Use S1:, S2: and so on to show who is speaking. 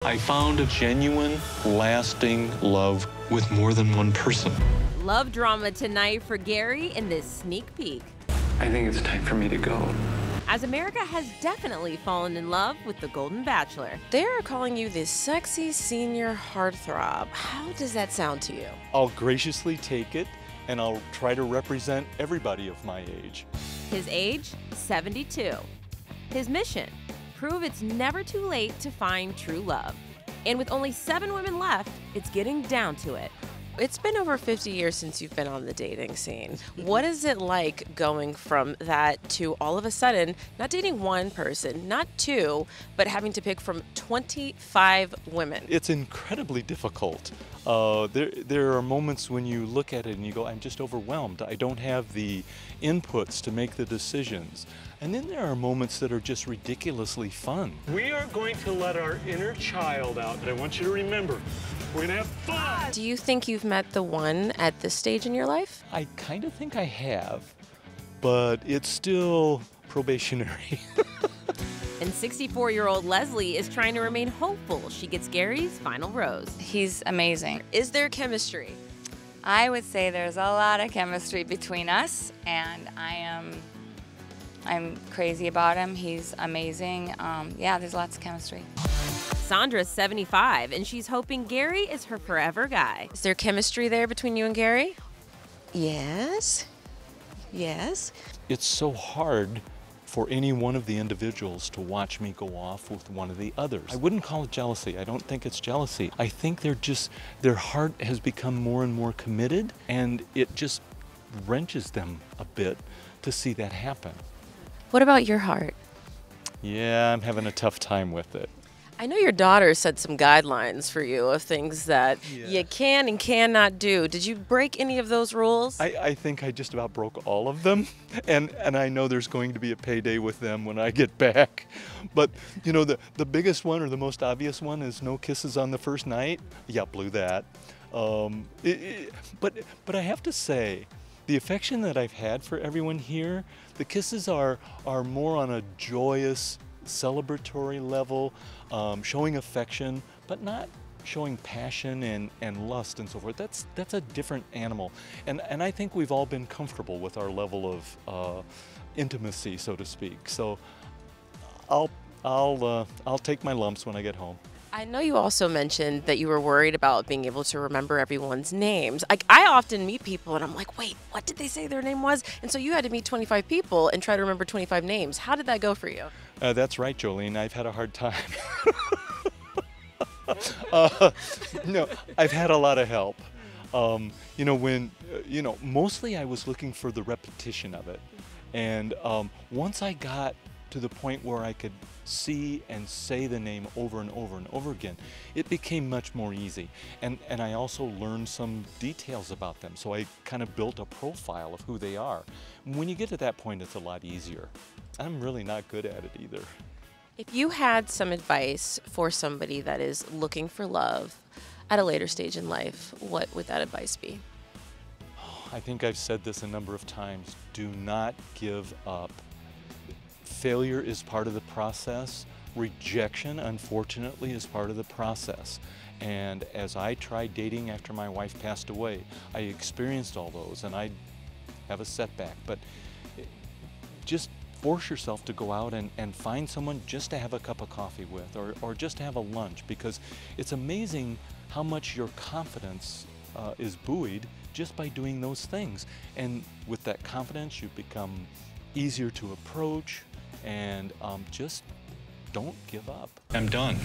S1: I found a genuine, lasting love with more than one person.
S2: Love drama tonight for Gerry in this sneak peek.
S1: I think it's time for me to go.
S2: As America has definitely fallen in love with the Golden Bachelor.
S3: They're calling you the sexy senior heartthrob. How does that sound to you?
S4: I'll graciously take it, and I'll try to represent everybody of my age.
S2: His age, 72. His mission, prove it's never too late to find true love. And with only 7 women left, it's getting down to it.
S3: It's been over 50 years since you've been on the dating scene. What is it like going from that to all of a sudden not dating one person, not two, but having to pick from 25 women?
S4: It's incredibly difficult. There are moments when you look at it and you go, I'm just overwhelmed. I don't have the inputs to make the decisions. And then there are moments that are just ridiculously fun.
S1: We are going to let our inner child out, and I want you to remember, we're gonna have fun.
S3: Do you think you've met the one at this stage in your life?
S4: I kind of think I have, but it's still probationary.
S2: And 64-year-old Leslie is trying to remain hopeful she gets Gerry's final rose.
S5: He's amazing.
S3: Is there chemistry?
S5: I would say there's a lot of chemistry between us, and I'm crazy about him. He's amazing. Yeah, there's lots of chemistry.
S2: Sandra's 75, and she's hoping Gerry is her forever guy.
S3: Is there chemistry there between you and Gerry?
S6: Yes. Yes.
S4: It's so hard for any one of the individuals to watch me go off with one of the others. I wouldn't call it jealousy. I don't think it's jealousy. I think their heart has become more and more committed, and it just wrenches them a bit to see that happen.
S3: What about your heart?
S4: Yeah, I'm having a tough time with it.
S3: I know your daughter set some guidelines for you of things that you can and cannot do. Did you break any of those rules?
S4: I think I just about broke all of them, and I know there's going to be a payday with them when I get back. But, you know, the biggest one or the most obvious one is no kisses on the first night. Yeah, blew that. But I have to say, the affection that I've had for everyone here, the kisses are more on a joyous, celebratory level, showing affection, but not showing passion and lust and so forth. That's a different animal, and I think we've all been comfortable with our level of intimacy, so to speak. So I'll take my lumps when I get home.
S3: I know you also mentioned that you were worried about being able to remember everyone's names. Like, I often meet people and I'm like, wait, what did they say their name was? And so you had to meet 25 people and try to remember 25 names. How did that go for you?
S4: That's right, Jolene. I've had a hard time. No, I've had a lot of help. You know, mostly I was looking for the repetition of it. And once I got to the point where I could see and say the name over and over and over again, it became much more easy. And I also learned some details about them, so I kind of built a profile of who they are. When you get to that point, it's a lot easier. I'm really not good at it either.
S3: If you had some advice for somebody that is looking for love at a later stage in life, what would that advice be?
S4: I think I've said this a number of times. Do not give up. Failure is part of the process. Rejection, unfortunately, is part of the process. And as I tried dating after my wife passed away, I experienced all those, and I have a setback. But just force yourself to go out and find someone just to have a cup of coffee with, or just to have a lunch, because it's amazing how much your confidence is buoyed just by doing those things. And with that confidence, you become easier to approach, and just don't give up.
S1: I'm done.